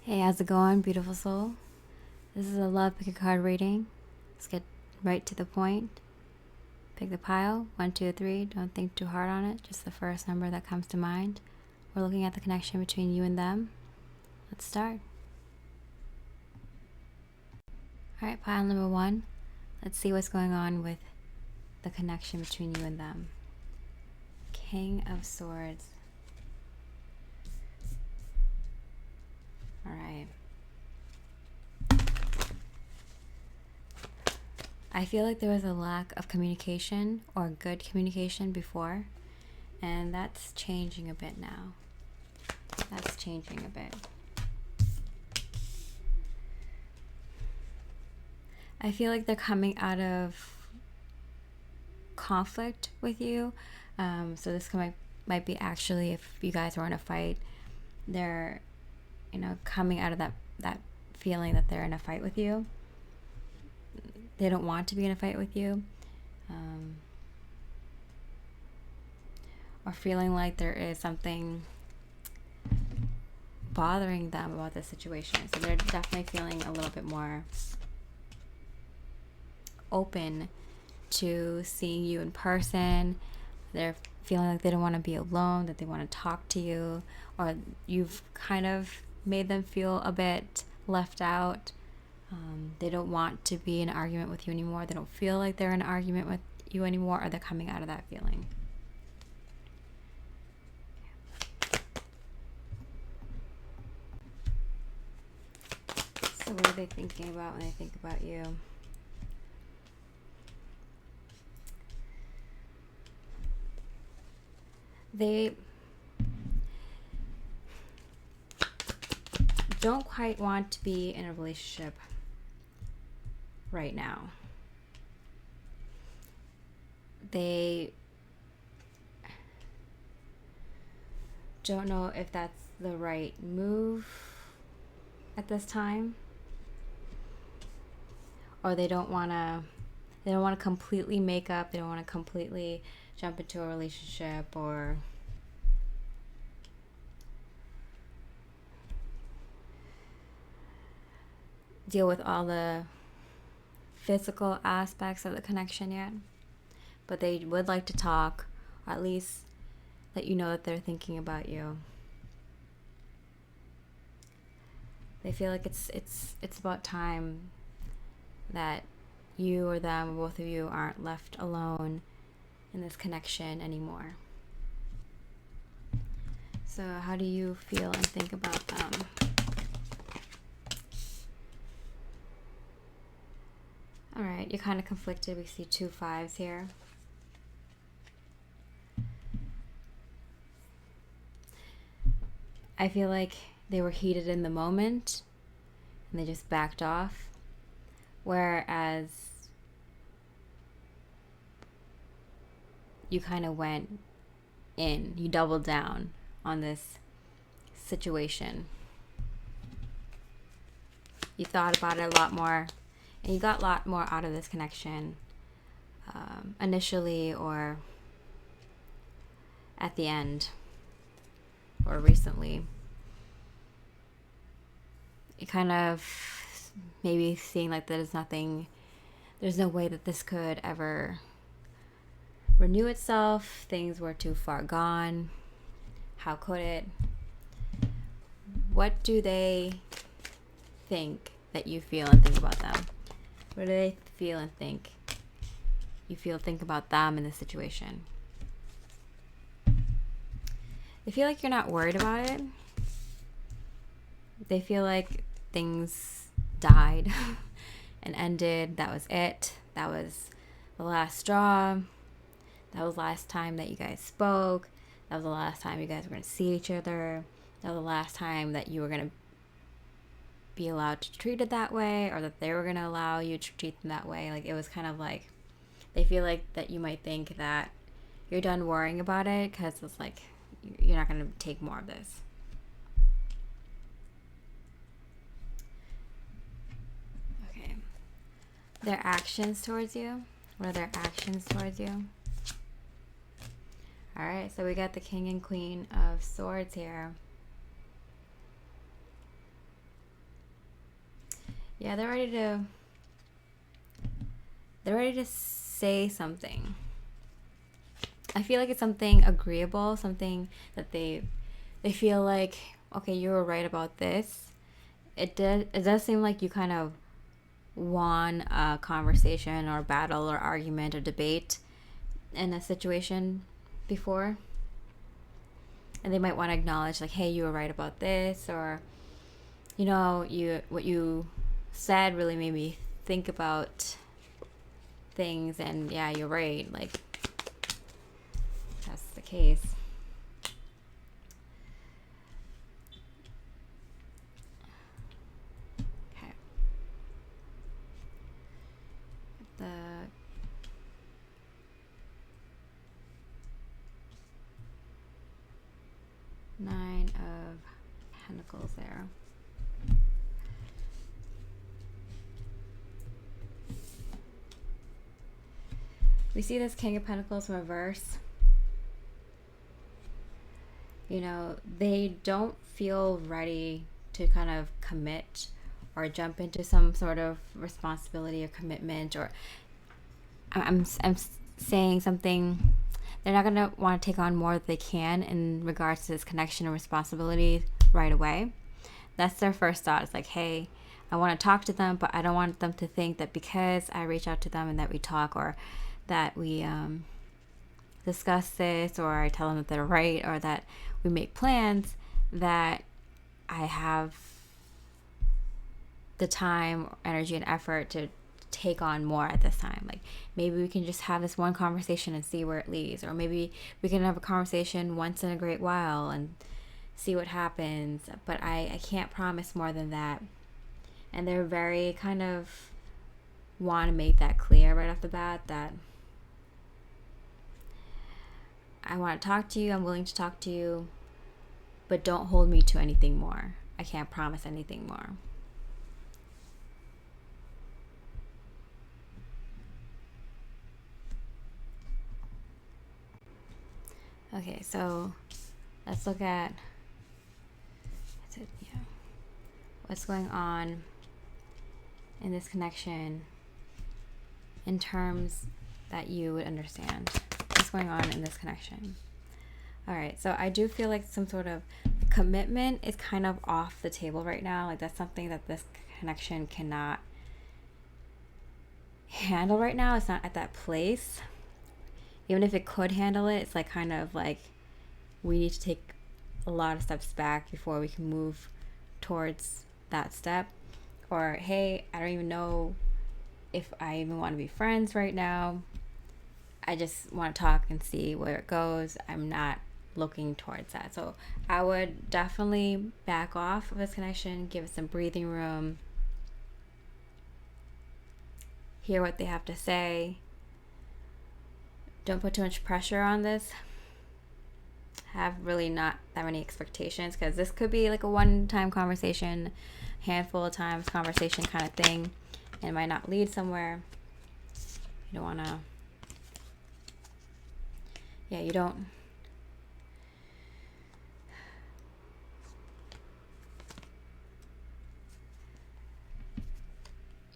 Hey, how's it going, beautiful soul? This is a love pick a card reading. Let's get right to the point. Pick the pile, 1, 2, 3. Don't think too hard on it, just the first number that comes to mind. We're looking at the connection between you and them. Let's start. Alright, pile number 1. Let's see what's going on with the connection between you and them. King of Swords. Alright. I feel like there was a lack of communication or good communication before, and that's changing a bit now. That's changing a bit. I feel like they're coming out of conflict with you. So this might be actually, if you guys were in a fight, they're, coming out of that feeling that they're in a fight with you. They don't want to be in a fight with you. Or feeling like there is something bothering them about this situation. So they're definitely feeling a little bit more open to seeing you in person. They're feeling like they don't want to be alone, that they want to talk to you, or you've kind of made them feel a bit left out. They don't want to be in an argument with you anymore. They don't feel like they're in an argument with you anymore, or they're coming out of that feeling. So what are they thinking about when they think about you? They don't quite want to be in a relationship right now. They don't know if that's the right move at this time, or they don't want to completely make up. They don't want to completely jump into a relationship or deal with all the physical aspects of the connection yet. But they would like to talk, or at least let you know that they're thinking about you. They feel like it's about time that you or them, or both of you, aren't left alone in this connection anymore. So how do you feel and think about them? Alright, you're kind of conflicted. We see 2 5s here. I feel like they were heated in the moment and they just backed off. Whereas you kind of went in, you doubled down on this situation. You thought about it a lot more, and you got a lot more out of this connection initially, or at the end, or recently. You kind of maybe seeing like there's no way that this could ever renew itself. Things were too far gone. How could it? What do they think that you feel and think about them? What do they feel and think you think about them in this situation? They feel like you're not worried about it. They feel like things died and ended. That was it. That was the last straw. That was the last time that you guys spoke. That was the last time you guys were going to see each other. That was the last time that you were going to be allowed to treat it that way, or that they were going to allow you to treat them that way. Like, it was kind of like, they feel like that you might think that you're done worrying about it, because it's like, you're not going to take more of this. Okay. Their actions towards you. What are their actions towards you? Alright, so we got the King and Queen of Swords here. yeah, they're ready to say something. I feel like it's something agreeable, something that they feel like, okay, you were right about this. It does seem like you kind of won a conversation or battle or argument or debate in a situation before. And they might want to acknowledge, like, hey, you were right about this, or, what you said really made me think about things, and yeah, you're right. Like, that's the case. Okay. The Nine of Pentacles there. We see this King of Pentacles in reverse. They don't feel ready to kind of commit or jump into some sort of responsibility or commitment, or I'm saying something. They're not going to want to take on more than they can in regards to this connection and responsibility right away. That's their first thought. It's like, hey, I want to talk to them, but I don't want them to think that because I reach out to them and that we talk, or that we discuss this, or I tell them that they're right, or that we make plans, that I have the time, energy, and effort to take on more at this time. Like, maybe we can just have this one conversation and see where it leads, or maybe we can have a conversation once in a great while and see what happens, but I can't promise more than that. And they're very kind of want to make that clear right off the bat, that I want to talk to you, I'm willing to talk to you, but don't hold me to anything more. I can't promise anything more. Okay, so let's look at what's going on in this connection in terms that you would understand. What's going on in this connection? All right, so I do feel like some sort of commitment is kind of off the table right now. Like, that's something that this connection cannot handle right now. It's not at that place. Even if it could handle it, it's like kind of like we need to take a lot of steps back before we can move towards that step. Or, hey, I don't even know if I even want to be friends right now. I just want to talk and see where it goes. I'm not looking towards that. So I would definitely back off of this connection, give it some breathing room, hear what they have to say. Don't put too much pressure on this. Have really not that many expectations, because this could be like a one-time conversation, handful of times conversation kind of thing, and it might not lead somewhere. You don't want to, you don't,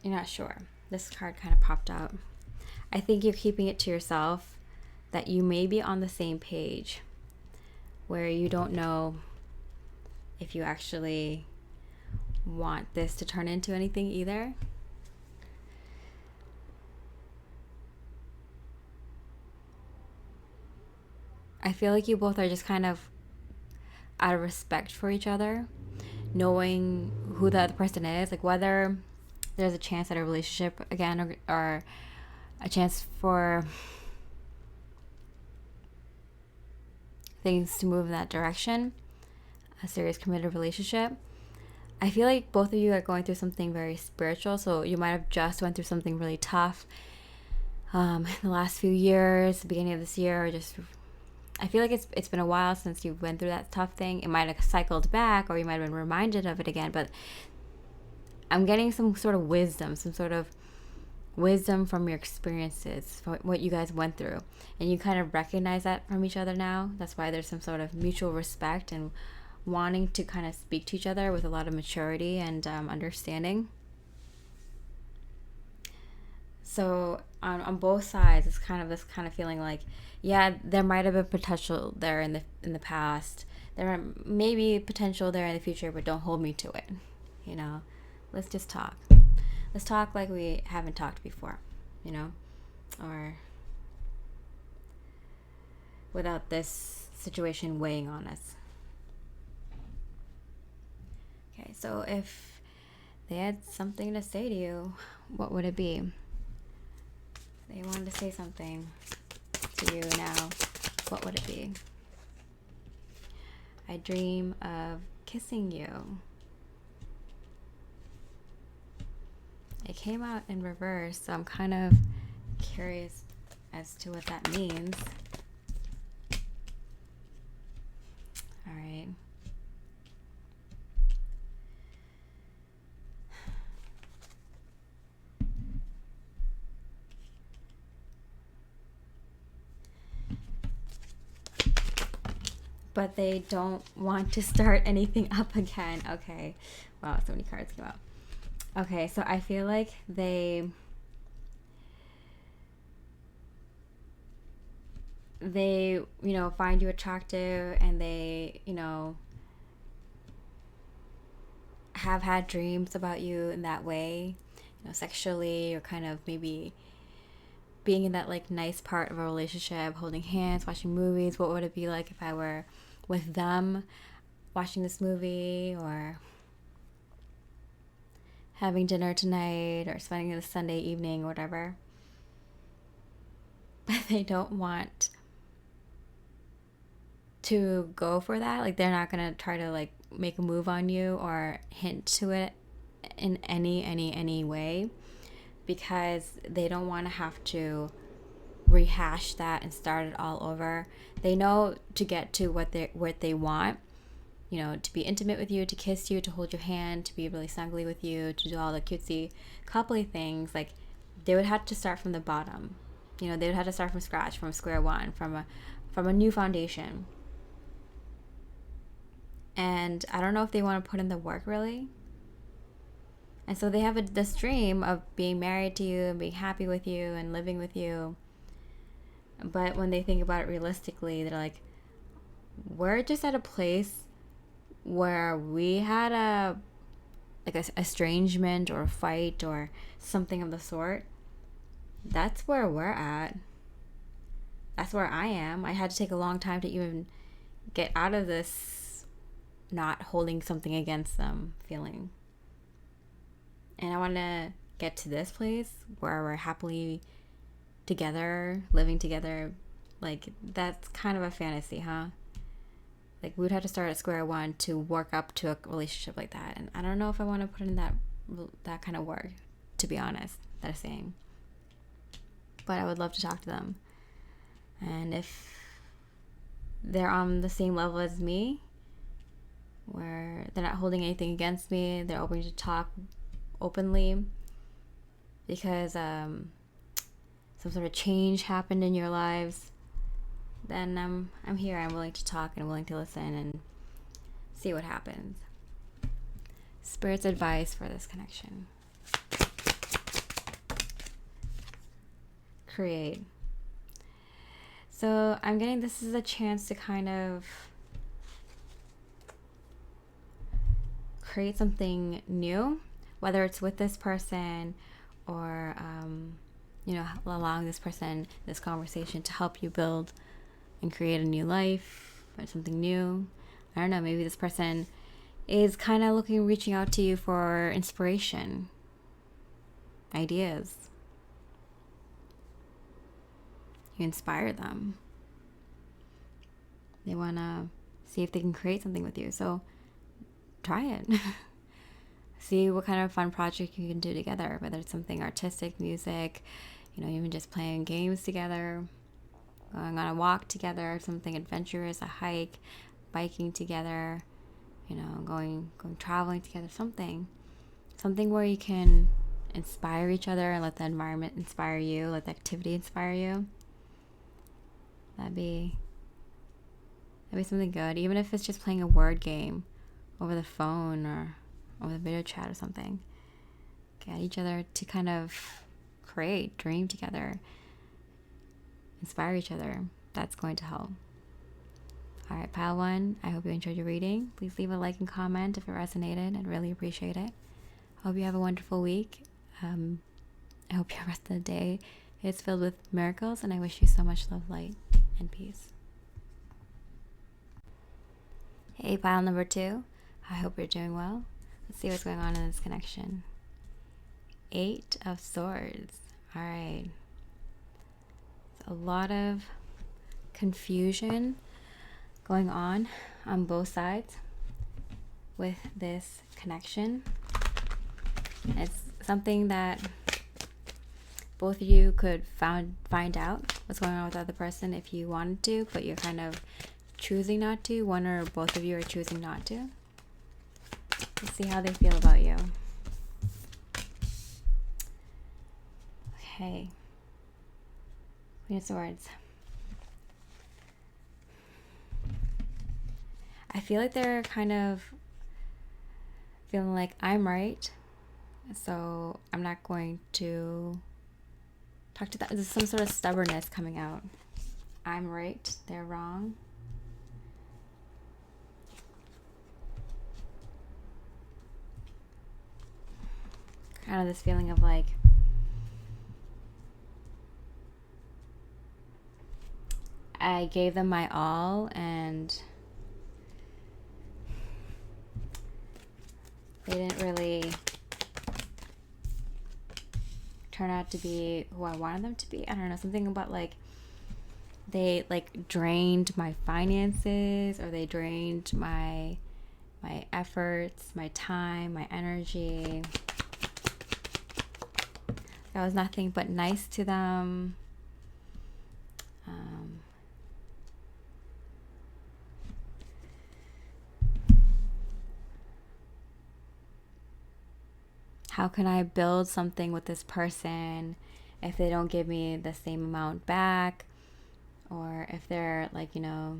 you're not sure. This card kind of popped out. I think you're keeping it to yourself, that you may be on the same page, where you don't know if you actually want this to turn into anything either. I feel like you both are just kind of out of respect for each other, knowing who the other person is, like whether there's a chance at a relationship again, or a chance for things to move in that direction, a serious committed relationship. I feel like both of you are going through something very spiritual, so you might have just went through something really tough in the last few years, the beginning of this year, or just, I feel like it's been a while since you went through that tough thing. It might have cycled back, or you might have been reminded of it again, but I'm getting some sort of wisdom from your experiences, from what you guys went through, and you kind of recognize that from each other now. That's why there's some sort of mutual respect and wanting to kind of speak to each other with a lot of maturity and understanding. So on both sides, it's kind of this kind of feeling like, yeah, there might have been potential there in the past. There may be potential there in the future, but don't hold me to it. You know, let's just talk. Let's talk like we haven't talked before. You know, or without this situation weighing on us. Okay, so if they had something to say to you, what would it be? If they wanted to say something to you now, what would it be? I dream of kissing you. It came out in reverse, so I'm kind of curious as to what that means. All right. But they don't want to start anything up again. Okay. Wow, so many cards came out. Okay, so I feel like they find you attractive, and they have had dreams about you in that way, sexually, or kind of maybe being in that like nice part of a relationship, holding hands, watching movies. What would it be like if I were with them watching this movie, or having dinner tonight, or spending a Sunday evening, or whatever. But they don't want to go for that. Like, they're not gonna try to like make a move on you or hint to it in any way, because they don't want to have to rehash that and start it all over. They know to get to what they want, to be intimate with you, to kiss you, to hold your hand, to be really snuggly with you, to do all the cutesy coupley things. Like, they would have to start from the bottom. They would have to start from scratch, from square one, from a new foundation. And I don't know if they want to put in the work, really. And so they have this dream of being married to you and being happy with you and living with you. But when they think about it realistically, they're like, we're just at a place where we had a estrangement or a fight or something of the sort. That's where we're at. That's where I am. I had to take a long time to even get out of this not holding something against them feeling. And I want to get to this place where we're happily together, living together. Like, that's kind of a fantasy, huh? Like, we would have to start at square one to work up to a relationship like that. And I don't know if I want to put in that kind of work, to be honest, that is saying. But I would love to talk to them. And if they're on the same level as me, where they're not holding anything against me, they're open to talk openly, because some sort of change happened in your lives, then I'm here. I'm willing to talk and willing to listen and see what happens. Spirit's advice for this connection: create. So I'm getting this is a chance to kind of create something new, whether it's with this person or allowing this person, this conversation, to help you build and create a new life or something new. I don't know, maybe this person is kind of reaching out to you for inspiration, ideas. You inspire them. They want to see if they can create something with you. So try it. See what kind of fun project you can do together, whether it's something artistic, music, even just playing games together, going on a walk together, something adventurous, a hike, biking together, going traveling together, something where you can inspire each other and let the environment inspire you, let the activity inspire you. That'd be something good, even if it's just playing a word game over the phone or over the video chat or something. Get each other to kind of create, dream together, inspire each other. That's going to help. All right, pile one, I hope you enjoyed your reading. Please leave a like and comment if it resonated. I'd really appreciate it. I hope you have a wonderful week. I hope your rest of the day is filled with miracles, and I wish you so much love, light, and peace. Hey, pile number 2, I hope you're doing well. Let's see what's going on in this connection. 8 of Swords. All right. A lot of confusion going on both sides with this connection. It's something that both of you could find out what's going on with the other person if you wanted to, but you're kind of choosing not to. One or both of you are choosing not to. Let's see how they feel about you. Okay. Queen of Swords. I feel like they're kind of feeling like I'm right, so I'm not going to talk to that. There's some sort of stubbornness coming out. I'm right, they're wrong. Kind of this feeling of like, I gave them my all and they didn't really turn out to be who I wanted them to be. I don't know, something about like they like drained my finances, or they drained my efforts, my time, my energy. I was nothing but nice to them. How can I build something with this person if they don't give me the same amount back? Or if they're like, you know,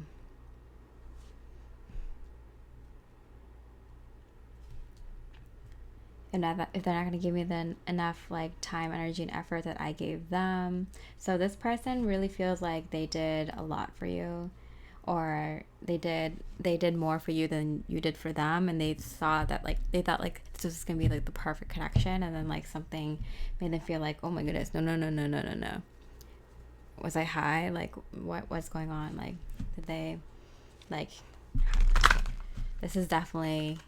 if they're not going to give me enough like time, energy, and effort that I gave them. So this person really feels like they did a lot for you, or they did more for you than you did for them, and they thought like this was gonna be like the perfect connection, and then like something made them feel like, oh my goodness, no. Was I high? Like what's going on? Like did they like, this is definitely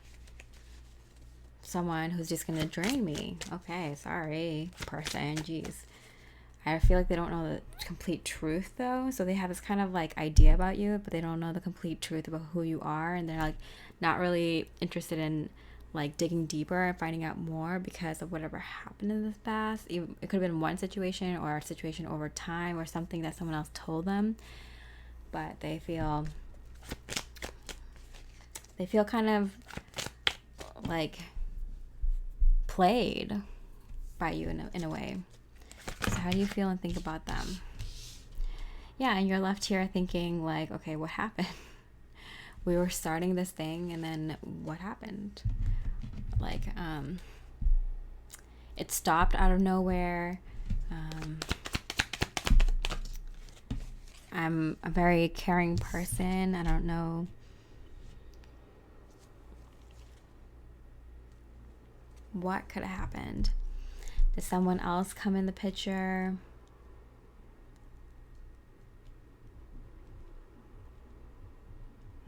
someone who's just gonna drain me. Okay, sorry, person. Jeez. I feel like they don't know the complete truth though. So they have this kind of like idea about you, but they don't know the complete truth about who you are, and they're like not really interested in like digging deeper and finding out more because of whatever happened in this past. It could have been one situation or a situation over time or something that someone else told them, but they feel kind of like played by you in a way. So how do you feel and think about them? Yeah, and you're left here thinking like, okay, what happened? We were starting this thing, and then what happened? Like, it stopped out of nowhere. I'm a very caring person. I don't know. What could have happened? Did someone else come in the picture?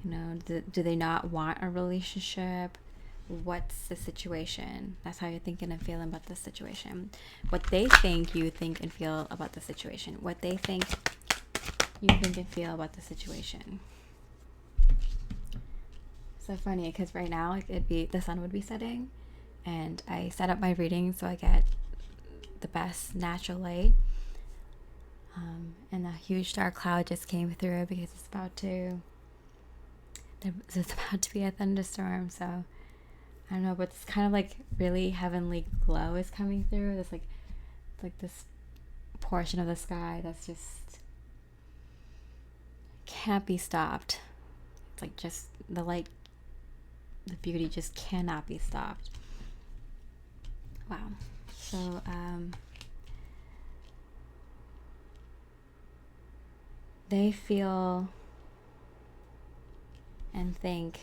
You know, do they not want a relationship? What's the situation? That's how you're thinking and feeling about the situation. What they think you think and feel about the situation. What they think you think and feel about the situation. So funny, because right now it'd be, the sun would be setting, and I set up my reading so I get the best natural light, and a huge dark cloud just came through because it's about to be a thunderstorm. So I don't know, but it's kind of like really heavenly glow is coming through. There's like this portion of the sky that's just can't be stopped. It's like just the light, the beauty just cannot be stopped. Wow. So they feel and think,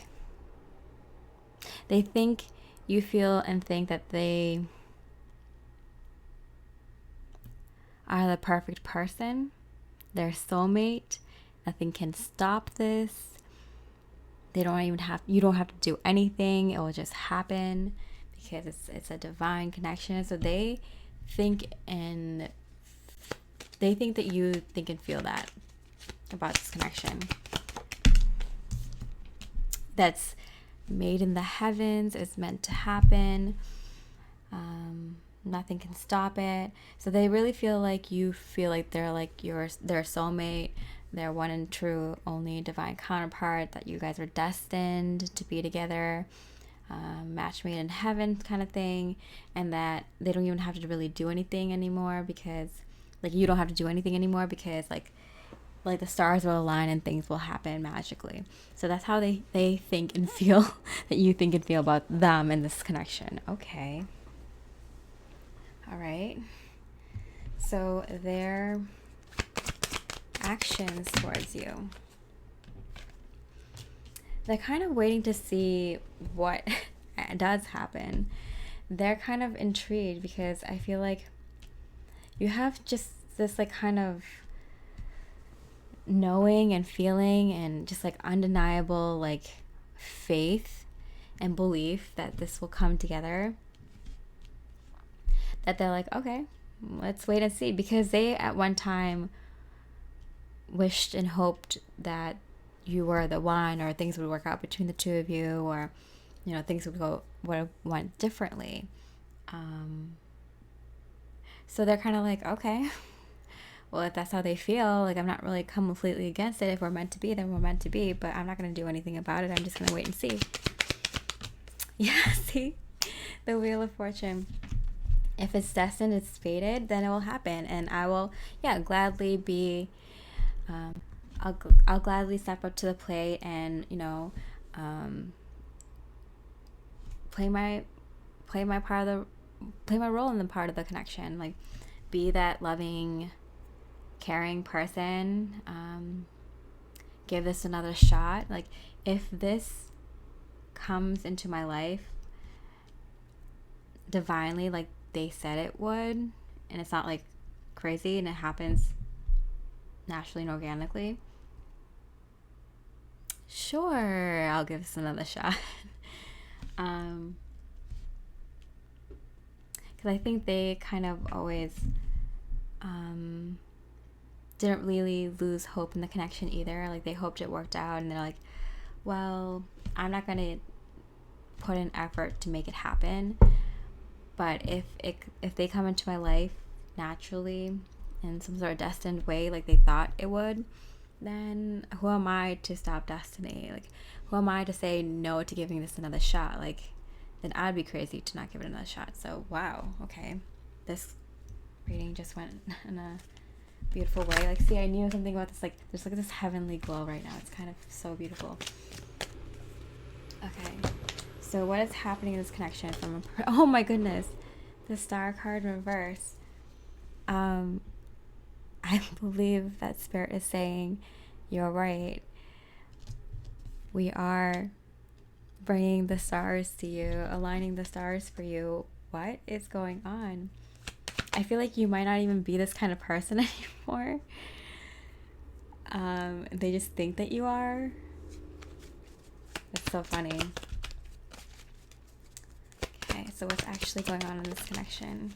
you feel and think that they are the perfect person, their soulmate. Nothing can stop this. You don't have to do anything. It will just happen because it's a divine connection. So they think that you think and feel that about this connection. That's made in the heavens, is meant to happen. Nothing can stop it. So they really feel like you feel like they're like their soulmate, their one and true only divine counterpart, that you guys are destined to be together, match made in heaven kind of thing, and that they don't even have to really do anything anymore because you don't have to do anything anymore because like the stars will align and things will happen magically. So that's how they think and feel that you think and feel about them in this connection. Okay. All right. So their actions towards you. They're kind of waiting to see what does happen. They're kind of intrigued because I feel like you have just this like kind of knowing and feeling and just like undeniable like faith and belief that this will come together, that they're like, okay, let's wait and see, because they at one time wished and hoped that you were the one, or things would work out between the two of you, or things would have went differently. So they're kind of like, okay, well, if that's how they feel, like I'm not really completely against it. If we're meant to be, then we're meant to be, but I'm not going to do anything about it. I'm just going to wait and see. Yeah, see? The Wheel of Fortune. If it's destined, it's fated, then it will happen. And I will, gladly be, I'll gladly step up to the plate and, play my role in the part of the connection. Like, be that loving, caring person. Give this another shot. Like, if this comes into my life divinely, like they said it would, and it's not like crazy and it happens naturally and organically, sure, I'll give this another shot. Because I think they kind of always didn't really lose hope in the connection either. Like, they hoped it worked out, and they're like, well, I'm not gonna put in effort to make it happen. But if they come into my life naturally in some sort of destined way, like they thought it would, then who am I to stop destiny? Like, who am I to say no to giving this another shot? Like, then I'd be crazy to not give it another shot. So, wow, okay. This reading just went in a beautiful way. Like, see, I knew something about this. Like, there's like this heavenly glow right now. It's kind of so beautiful. Okay. So what is happening in this connection from oh my goodness, the Star card in reverse. I believe that Spirit is saying, you're right. We are bringing the stars to you, aligning the stars for you. What is going on? I feel like you might not even be this kind of person anymore. They just think that you are. It's so funny. Okay, so what's actually going on in this connection?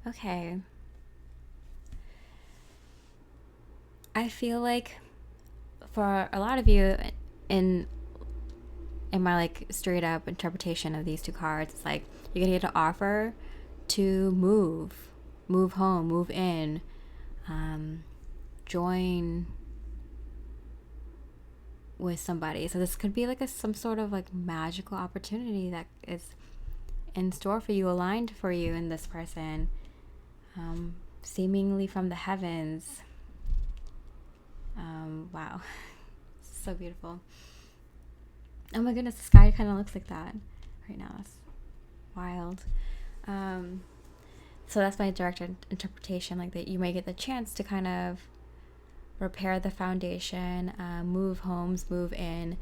Okay. I feel like for a lot of you, in my like straight up interpretation of these two cards, it's like you're gonna get an offer to move home, move in, join with somebody. So this could be like some sort of like magical opportunity that is in store for you, aligned for you and this person, seemingly from the heavens. Wow. So beautiful. Oh my goodness, the sky kind of looks like that right now. wild. So that's my direct interpretation, like that you may get the chance to kind of repair the foundation, move homes, move in,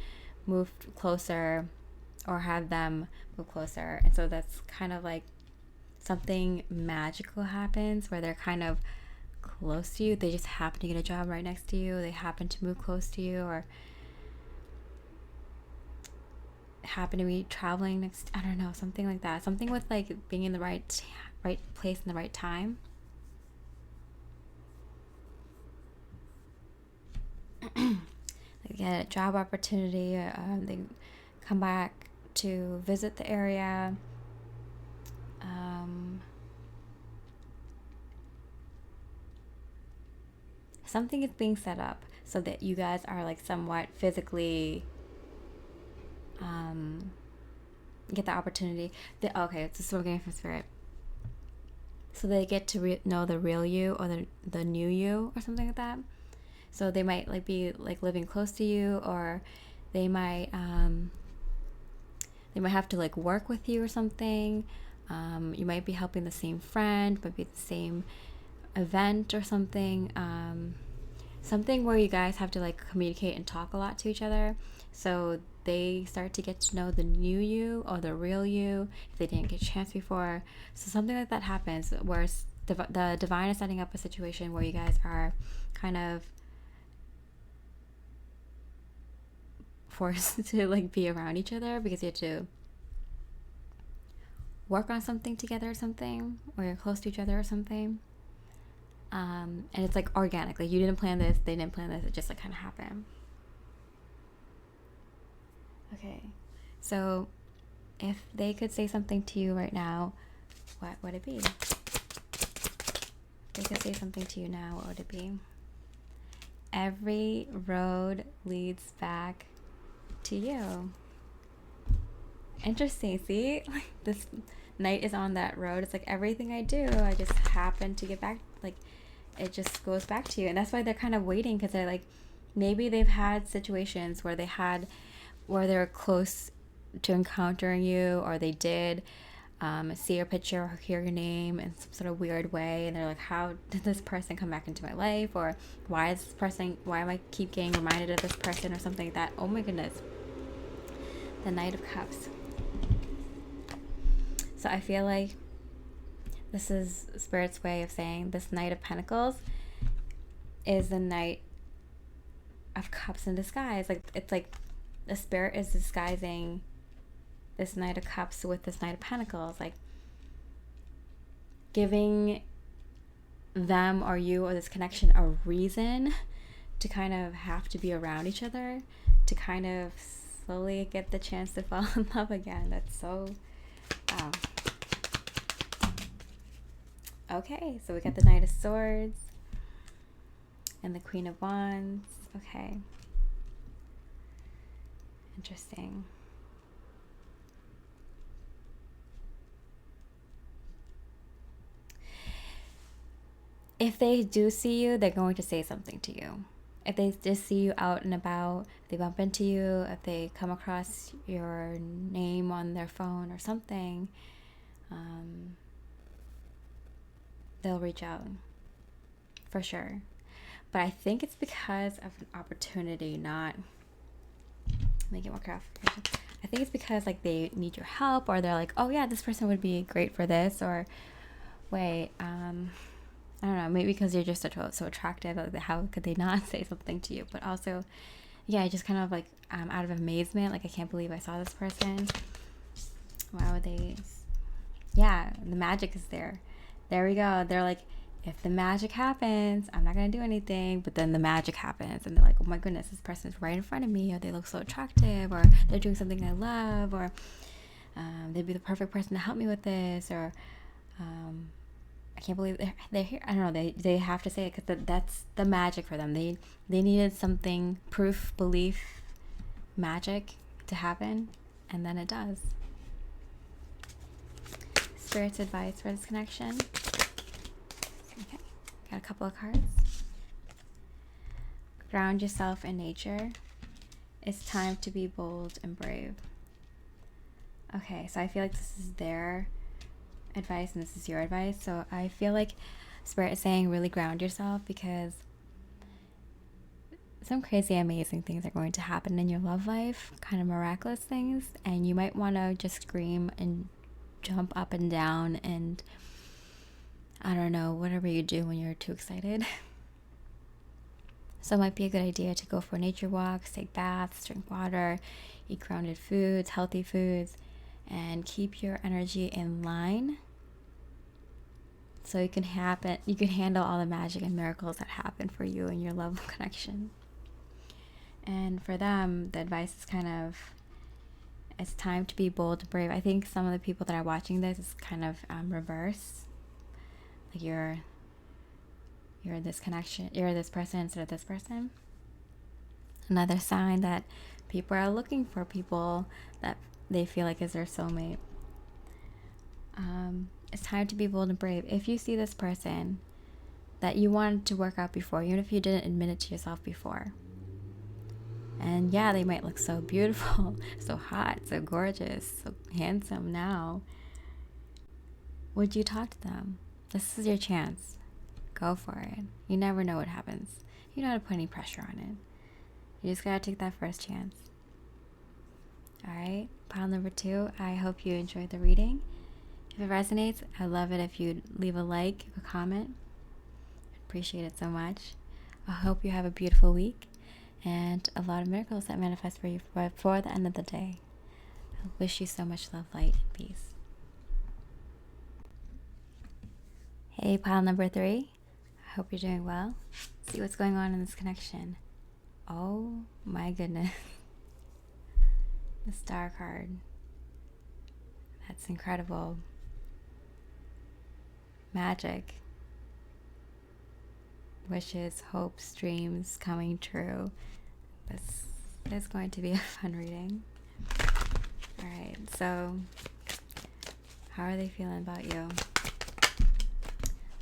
move closer, or have them move closer. And so that's kind of like something magical happens where they're kind of close to you. They just happen to get a job right next to you. They happen to move close to you, or happen to be traveling next. I don't know, something like that. Something with like being in the right place in the right time. They get a job opportunity. They come back to visit the area. Something is being set up so that you guys are like somewhat physically get the opportunity. Okay, this is what we're getting from spirit. So they get to know the real you, or the new you, or something like that. So they might like be like living close to you, or they might have to like work with you or something. You might be helping the same friend, might be the same event or something. Something where you guys have to like communicate and talk a lot to each other. So they start to get to know the new you or the real you if they didn't get a chance before. So something like that happens where the divine is setting up a situation where you guys are kind of forced to like be around each other because you have to work on something together or something, or you're close to each other or something. And it's like organic, like you didn't plan this, they didn't plan this, it just like kind of happened. Okay, so if they could say something to you right now, what would it be? If they could say something to you now, what would it be? Every road leads back to you. Interesting. See, like this knight is on that road. It's like everything I do, I just happen to get back, like it just goes back to you. And that's why they're kind of waiting, because they're like, maybe they've had situations where they're close to encountering you, or they did see your picture or hear your name in some sort of weird way, and they're like, how did this person come back into my life, or why am I keep getting reminded of this person, or something like that. Oh my goodness, the Knight of Cups. So I feel like this is Spirit's way of saying this Knight of Pentacles is the Knight of Cups in disguise. Like it's like the Spirit is disguising this Knight of Cups with this Knight of Pentacles, like giving them or you or this connection a reason to kind of have to be around each other, to kind of slowly get the chance to fall in love again. That's so okay, so we got the Knight of Swords and the Queen of Wands. Okay, interesting. If they do see you, they're going to say something to you. If they just see you out and about, if they bump into you, if they come across your name on their phone or something, they'll reach out for sure. But I think it's because of an opportunity, not make it more clarification. I think it's because like they need your help, or they're like, oh yeah, this person would be great for this, or wait, I don't know, maybe because you're just so attractive, like how could they not say something to you? But also, yeah, just kind of like out of amazement, like I can't believe I saw this person. Why would they? Yeah, the magic is there. There we go. They're like, if the magic happens, I'm not gonna do anything. But then the magic happens, and they're like, oh my goodness, this person is right in front of me, or they look so attractive, or they're doing something I love, or they'd be the perfect person to help me with this, or I can't believe they're here. I don't know. They have to say it because that's the magic for them. They needed something, proof, belief, magic to happen, and then it does. Spirit's advice for this connection. Okay, got a couple of cards. Ground yourself in nature. It's time to be bold and brave. Okay, so I feel like this is their advice and this is your advice. So I feel like Spirit is saying really ground yourself, because some crazy amazing things are going to happen in your love life, kind of miraculous things, and you might want to just scream and jump up and down and I don't know, whatever you do when you're too excited. So it might be a good idea to go for nature walks, take baths, drink water, eat grounded foods, healthy foods, and keep your energy in line so you can handle all the magic and miracles that happen for you and your love connection. And for them, the advice is kind of, it's time to be bold and brave. I think some of the people that are watching this is kind of reverse. Like you're this connection, you're this person instead of this person. Another sign that people are looking for people that they feel like is their soulmate. It's time to be bold and brave. If you see this person that you wanted to work out before, even if you didn't admit it to yourself before, and yeah, they might look so beautiful, so hot, so gorgeous, so handsome now, would you talk to them? This is your chance. Go for it. You never know what happens. You don't have to put any pressure on it. You just gotta take that first chance. Alright, pile number 2. I hope you enjoyed the reading. If it resonates, I love it if you leave a like, a comment. I appreciate it so much. I hope you have a beautiful week and a lot of miracles that manifest for you before the end of the day. I wish you so much love, light, and peace. Hey, pile number 3. I hope you're doing well. See what's going on in this connection. Oh my goodness. The Star card. That's incredible. Magic. Wishes, hopes, dreams coming true. This is going to be a fun reading. Alright, so how are they feeling about you?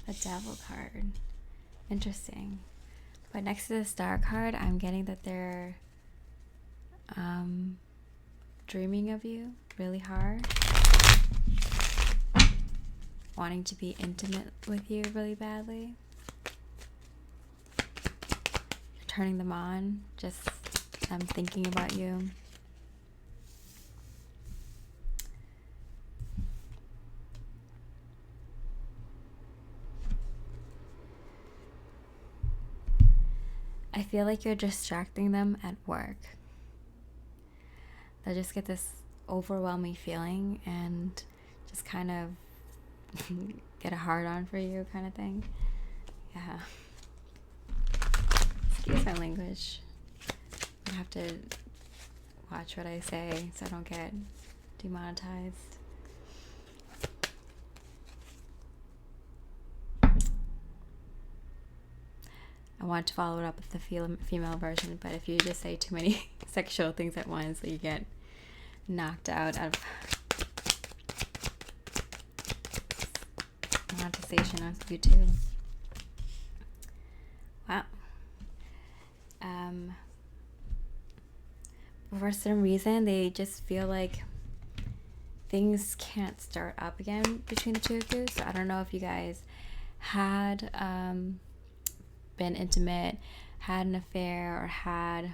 The Devil card. Interesting. But next to the Star card, I'm getting that they're dreaming of you really hard. Wanting to be intimate with you really badly. You're turning them on, just thinking about you. I feel like you're distracting them at work. They just get this overwhelming feeling and just kind of get a hard on for you kind of thing. Yeah. Excuse my language. I have to watch what I say so I don't get demonetized. I want to follow it up with the female version, but if you just say too many sexual things at once, you get knocked out of monetization on YouTube. Wow. For some reason, they just feel like things can't start up again between the two of you. So I don't know if you guys had been intimate, had an affair, or had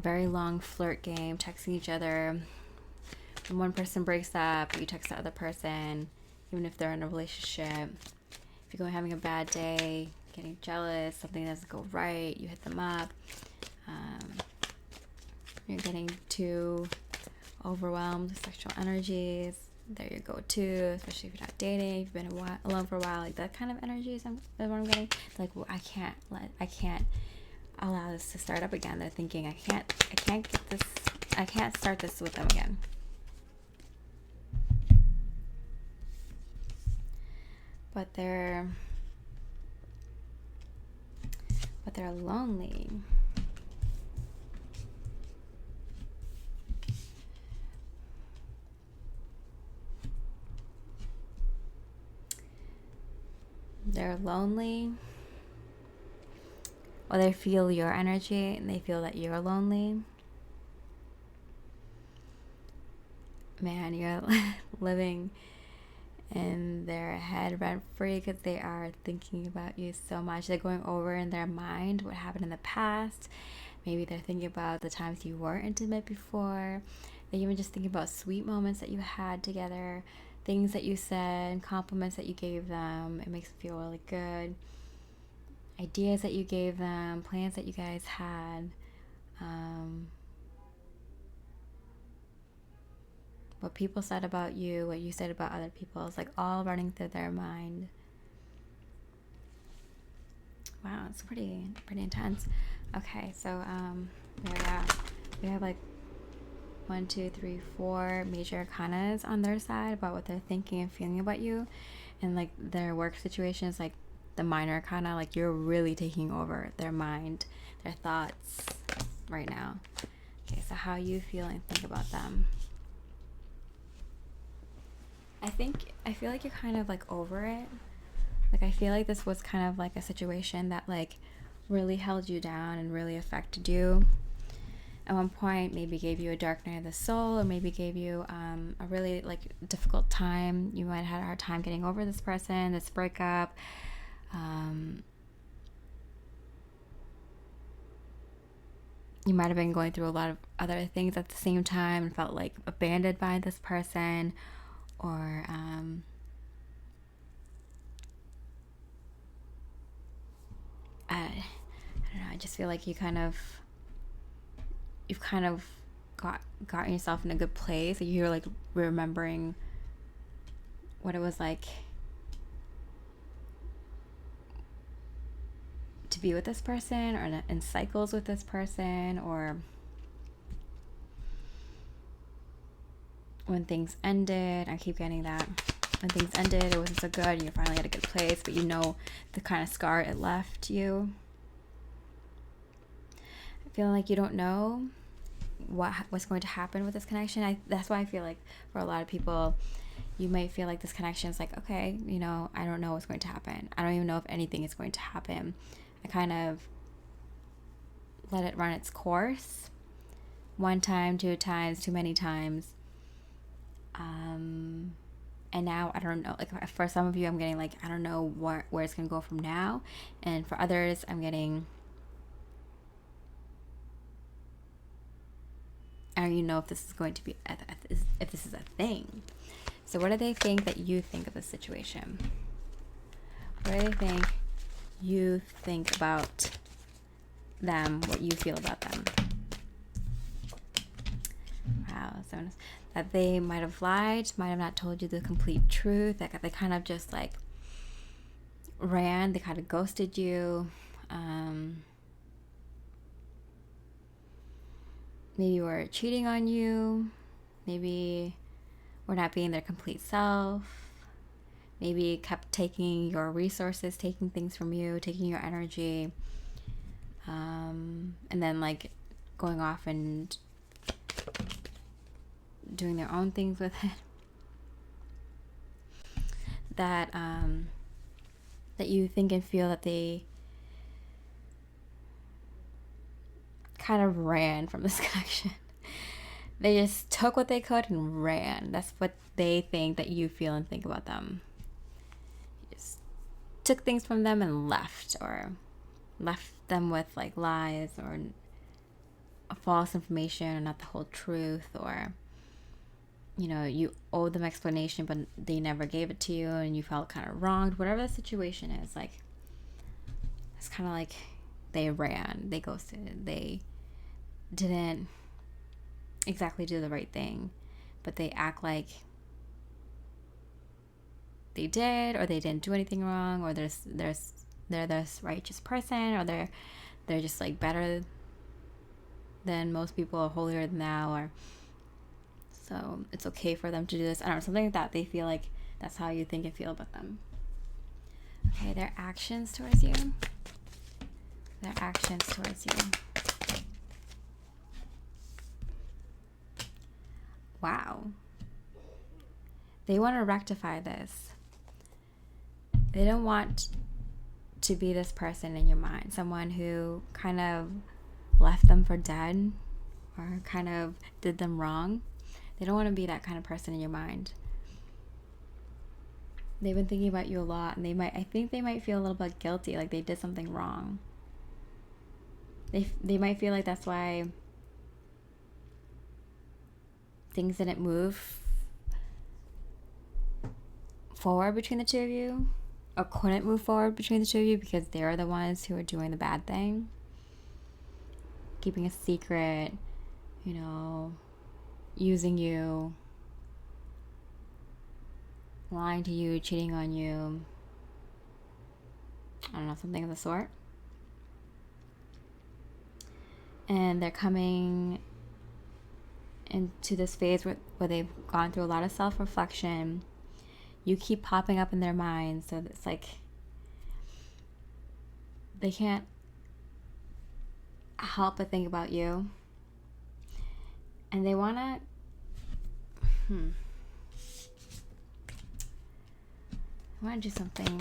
very long flirt game, texting each other. When one person breaks up, you text the other person, even if they're in a relationship. If you're having a bad day, getting jealous, something doesn't go right, you hit them up. You're getting too overwhelmed with sexual energies. They're your go-to, especially if you're not dating, you've been alone for a while. Like that kind of energy is what I'm getting. It's like, well, I can't allow this to start up again. They're thinking, I can't start this with them again. But they're lonely. they're lonely, or they feel your energy and they feel that you're lonely. Man, you're living in their head rent free because they are thinking about you so much. They're going over in their mind what happened in the past. Maybe they're thinking about the times you were intimate before. They even just think about sweet moments that you had together, things that you said, compliments that you gave them. It makes them feel really good. Ideas that you gave them, plans that you guys had. What people said about you, what you said about other people, is like all running through their mind. Wow, it's pretty intense. Okay, so we have like 1, 2, 3, 4 major arcanas on their side about what they're thinking and feeling about you, and like their work situation is like the minor arcana, like you're really taking over their mind, their thoughts right now. Okay, so how you feel and think about them. I feel like you're kind of like over it. Like I feel like this was kind of like a situation that like really held you down and really affected you. At one point, maybe gave you a dark night of the soul, or maybe gave you a really like difficult time. You might have had a hard time getting over this person, this breakup. You might have been going through a lot of other things at the same time and felt like abandoned by this person, or I don't know. I just feel like you've kind of gotten yourself in a good place. Like you're like remembering what it was like to be with this person, or in cycles with this person, or when things ended. I keep getting that. When things ended, it wasn't so good, and you're finally at a good place, but you know the kind of scar it left you. Feeling like you don't know what's going to happen with this connection. That's why I feel like for a lot of people, you might feel like this connection is like, okay, you know, I don't know what's going to happen. I don't even know if anything is going to happen. I kind of let it run its course. 1 time, 2 times, too many times. And now I don't know, like for some of you, I'm getting like, I don't know where it's going to go from now. And for others, I'm getting, I don't even know if this is going to be, if this is a thing. So what do they think that you think of the situation? What do they think you think about them, what you feel about them? Wow, so that they might have lied, might have not told you the complete truth, that they kind of just like ran, they kind of ghosted you. Maybe were cheating on you, maybe were not being their complete self, maybe kept taking your resources, taking things from you, taking your energy, and then like going off and doing their own things with it. That you think and feel that they kind of ran from this connection. They just took what they could and ran. That's what they think that you feel and think about them. You just took things from them and left, or left them with like lies or false information, or not the whole truth, or you know, you owed them explanation but they never gave it to you and you felt kind of wronged. Whatever the situation is, like it's kind of like they ran, they ghosted, they didn't exactly do the right thing, but they act like they did, or they didn't do anything wrong, or they're this righteous person, or they're just like better than most people, or holier than thou, or so it's okay for them to do this. I don't know, something like that. They feel like that's how you think and feel about them. Okay, their actions towards you. Their actions towards you. Wow. They want to rectify this. They don't want to be this person in your mind, someone who kind of left them for dead or kind of did them wrong. They don't want to be that kind of person in your mind. They've been thinking about you a lot, and I think they might feel a little bit guilty, like they did something wrong. They might feel like that's why things didn't move forward between the two of you, or couldn't move forward between the two of you, because they're the ones who are doing the bad thing, keeping a secret, using you, lying to you, cheating on you, I don't know, something of the sort. And they're coming into this phase where they've gone through a lot of self-reflection. You keep popping up in their minds, so it's like they can't help but think about you. And they want to do something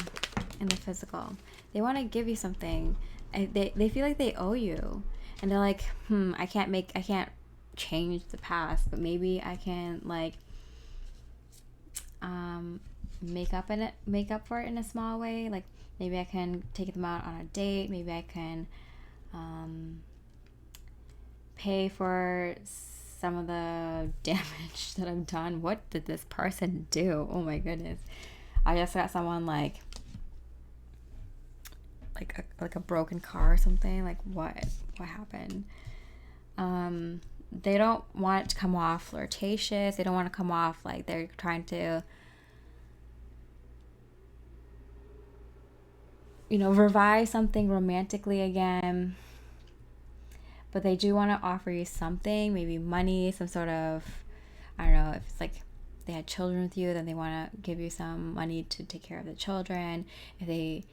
in the physical. They want to give you something. They feel like they owe you. And they're like, I can't change the past, but maybe I can make up for it in a small way. Like maybe I can take them out on a date. Maybe I can pay for some of the damage that I've done. What did this person do? Oh my goodness. I just got someone like a broken car or something. Like what happened? They don't want it to come off flirtatious. They don't want to come off like they're trying to revive something romantically again. But they do want to offer you something, maybe money, some sort of, I don't know, if it's like they had children with you, then they want to give you some money to take care of the children. If they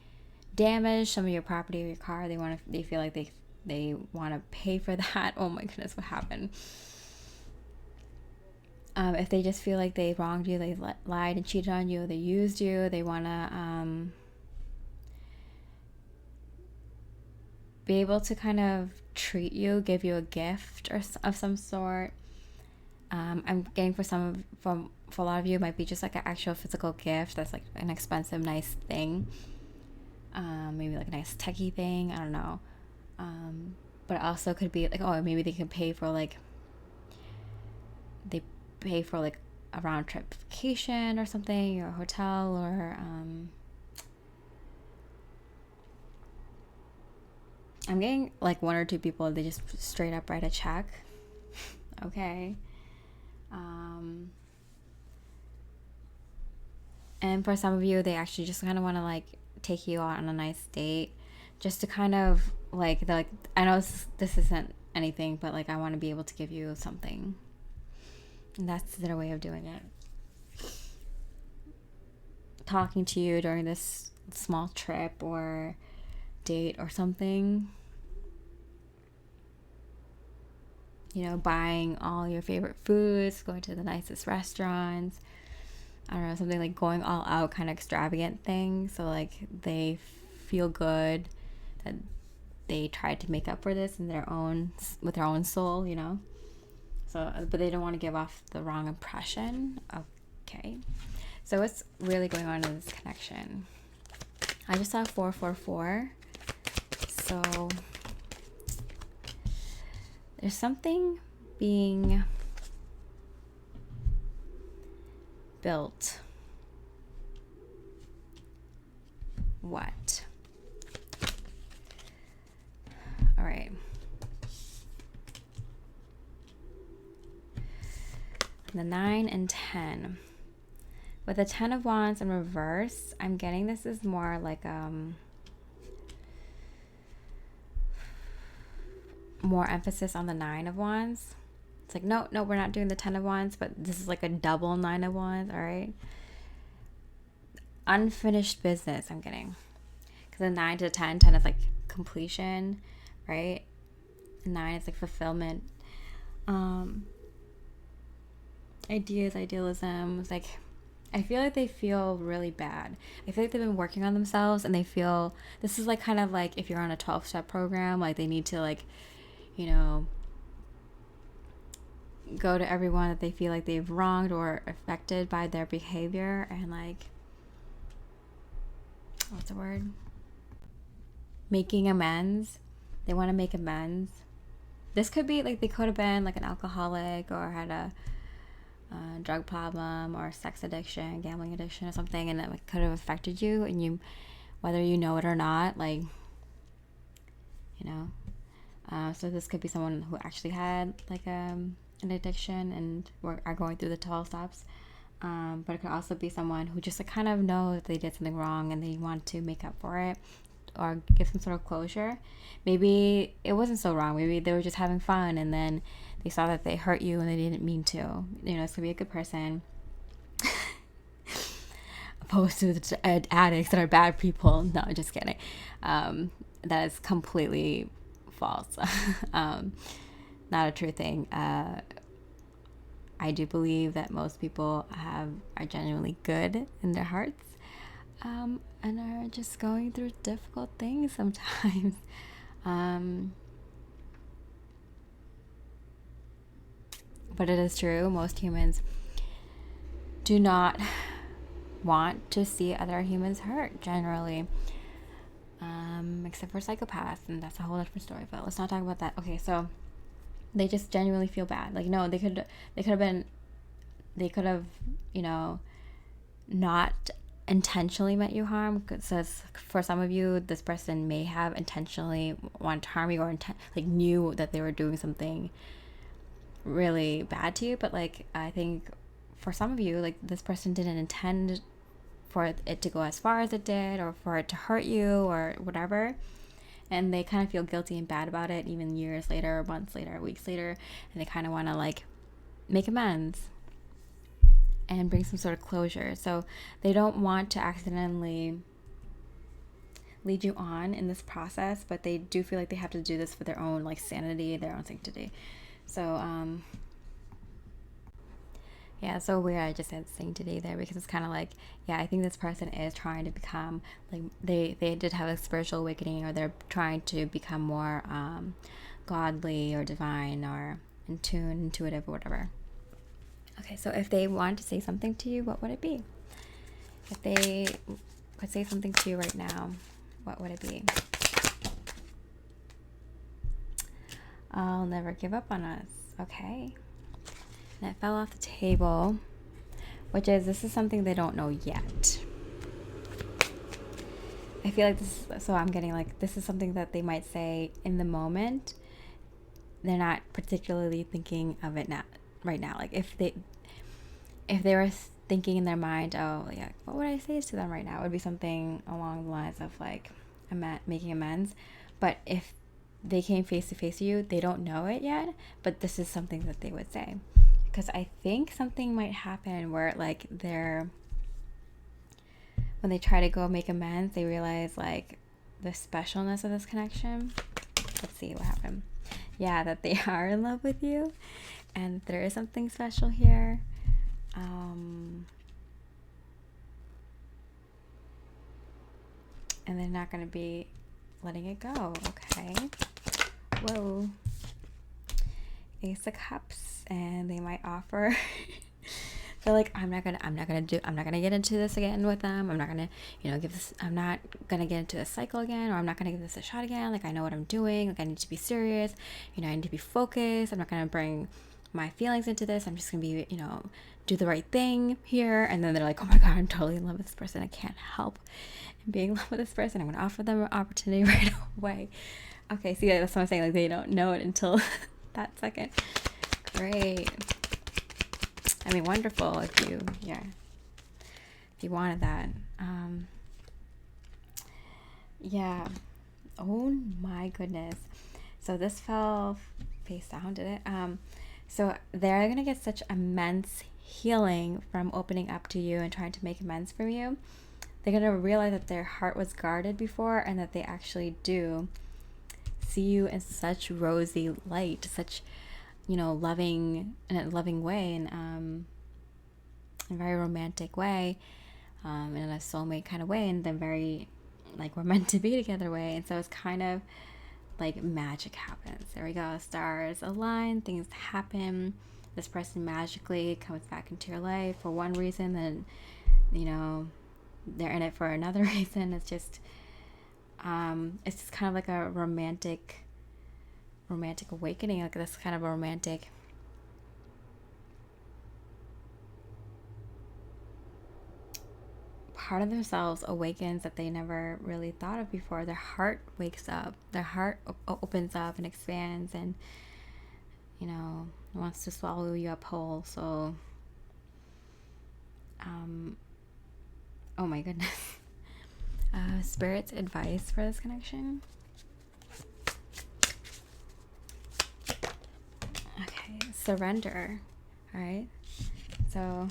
damage some of your property or your car, they feel like they want to pay for that. Oh my goodness, what happened? If they just feel like they wronged you, they lied and cheated on you, they used you, they want to be able to kind of treat you, give you a gift of some sort. I'm getting for a lot of you, it might be just like an actual physical gift that's like an expensive, nice thing. Maybe like a nice techie thing, I don't know. But it also could be like, oh, maybe they can pay for like a round trip vacation or something, or a hotel, or I'm getting like one or two people, they just straight up write a check. Okay. And for some of you, they actually just kind of want to like take you out on a nice date, just to kind of like, they're like, I know this isn't anything, but like I want to be able to give you something. And that's their way of doing it. Talking to you during this small trip or date or something. Buying all your favorite foods, going to the nicest restaurants. I don't know, something like going all out, kind of extravagant thing. So like they feel good that they tried to make up for this with their own soul, So, but they don't want to give off the wrong impression. Okay. So what's really going on in this connection? I just saw 444. So there's something being built. What? All right. The 9 and 10. With the 10 of Wands in reverse, I'm getting this is more like more emphasis on the 9 of Wands. It's like, no, we're not doing the 10 of Wands, but this is like a double 9 of Wands, all right? Unfinished business, I'm getting. Because the 9 to the 10 is like completion, right? 9 is like fulfillment. Ideas, idealism. It's like I feel like they feel really bad. I feel like they've been working on themselves, and they feel this is like kind of like if you're on a 12-step program, like they need to like, you know, go to everyone that they feel like they've wronged or affected by their behavior, and like, what's the word? Making amends. They want to make amends. This could be like they could have been like an alcoholic or had a drug problem or sex addiction, gambling addiction or something, and it like, could have affected you, and you, whether you know it or not, like, you know. So this could be someone who actually had like an addiction and are going through the 12 steps. But it could also be someone who just like kind of know that they did something wrong and they want to make up for it or give some sort of closure. Maybe it wasn't so wrong. Maybe they were just having fun, and then they saw that they hurt you and they didn't mean to. You know, this could be a good person. Opposed to the addicts that are bad people. No, just kidding. That is completely false. Not a true thing. I do believe that most people are genuinely good in their hearts, and are just going through difficult things sometimes. But it is true, most humans do not want to see other humans hurt, generally. Except for psychopaths, and that's a whole different story, but let's not talk about that. Okay, so they just genuinely feel bad. Like, no, they could have, you know, not intentionally meant you harm. So for some of you, this person may have intentionally wanted to harm you, or like knew that they were doing something really bad to you. But like, I think for some of you, like, this person didn't intend for it to go as far as it did, or for it to hurt you or whatever, and they kind of feel guilty and bad about it even years later, months later, weeks later, and they kind of want to like make amends and bring some sort of closure. So they don't want to accidentally lead you on in this process, but they do feel like they have to do this for their own like sanity, their own sanctity. So yeah, it's so weird I just said sanctity there, because it's kind of like, yeah, I think this person is trying to become like, they did have a spiritual awakening, or they're trying to become more godly or divine or in tune, intuitive, or whatever. Okay, so if they want to say something to you, what would it be? If they could say something to you right now, what would it be? I'll never give up on us. Okay. And it fell off the table, which is, this is something they don't know yet. I feel like this is, so I'm getting like, this is something that they might say in the moment. They're not particularly thinking of it now, right now. Like if they were thinking in their mind, oh yeah, what would I say to them right now? It would be something along the lines of like making amends. But if they came face to face with you, they don't know it yet, but this is something that they would say. Because I think something might happen where like when they try to go make amends, they realize like the specialness of this connection. Let's see what happened. Yeah, that they are in love with you, and there is something special here. And they're not going to be letting it go. Okay. Whoa. Ace of Cups, and they might offer they're like, I'm not gonna get into this again with them. I'm not gonna, I'm not gonna get into this cycle again, or I'm not gonna give this a shot again. Like, I know what I'm doing. Like, I need to be serious. I need to be focused. I'm not gonna bring my feelings into this. I'm just gonna be, do the right thing here. And then they're like, oh my God, I'm totally in love with this person. I can't help being in love with this person. I'm gonna offer them an opportunity right away. Okay, see, that's what I'm saying. Like, they don't know it until that second. Great. I mean, wonderful if you wanted that. Yeah. Oh my goodness. So this fell face down, did it? So they're going to get such immense healing from opening up to you and trying to make amends from you. They're going to realize that their heart was guarded before, and that they actually do see you in such rosy light, such, loving, in a loving way. And in a very romantic way, in a soulmate kind of way, and then very like we're meant to be together way. And so it's kind of like magic happens. There we go. Stars align, things happen. This person magically comes back into your life for one reason, then they're in it for another reason. It's just kind of like a romantic awakening, like this kind of a romantic part of themselves awakens that they never really thought of before. Their heart wakes up, their heart opens up and expands, and wants to swallow you up whole. So oh my goodness. Spirit's advice for this connection. Okay, surrender. All right, so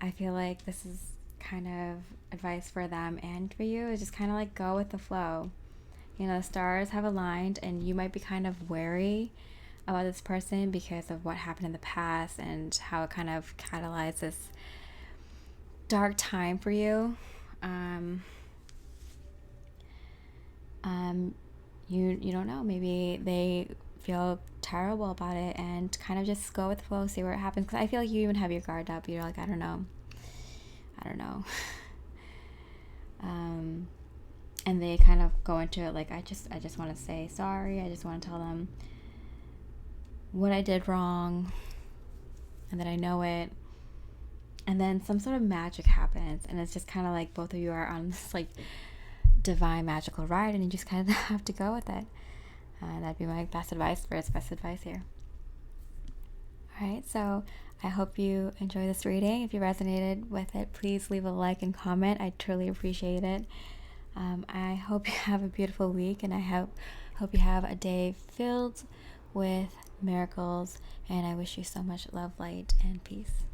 I feel like this is kind of advice for them and for you. Is just kind of like go with the flow. The stars have aligned, and you might be kind of wary about this person because of what happened in the past and how it kind of catalyzed this dark time for you. You don't know. Maybe they feel terrible about it, and kind of just go with the flow, see where it happens. Because I feel like you even have your guard up. You're like, I don't know. And they kind of go into it like, I just want to say sorry. I just want to tell them what I did wrong, and that I know it. And then some sort of magic happens, and it's just kind of like both of you are on this like divine magical ride, and you just kind of have to go with it. That'd be my best advice here. Alright, so I hope you enjoy this reading. If you resonated with it, please leave a like and comment. I truly appreciate it. I hope you have a beautiful week, and I hope you have a day filled with miracles, and I wish you so much love, light, and peace.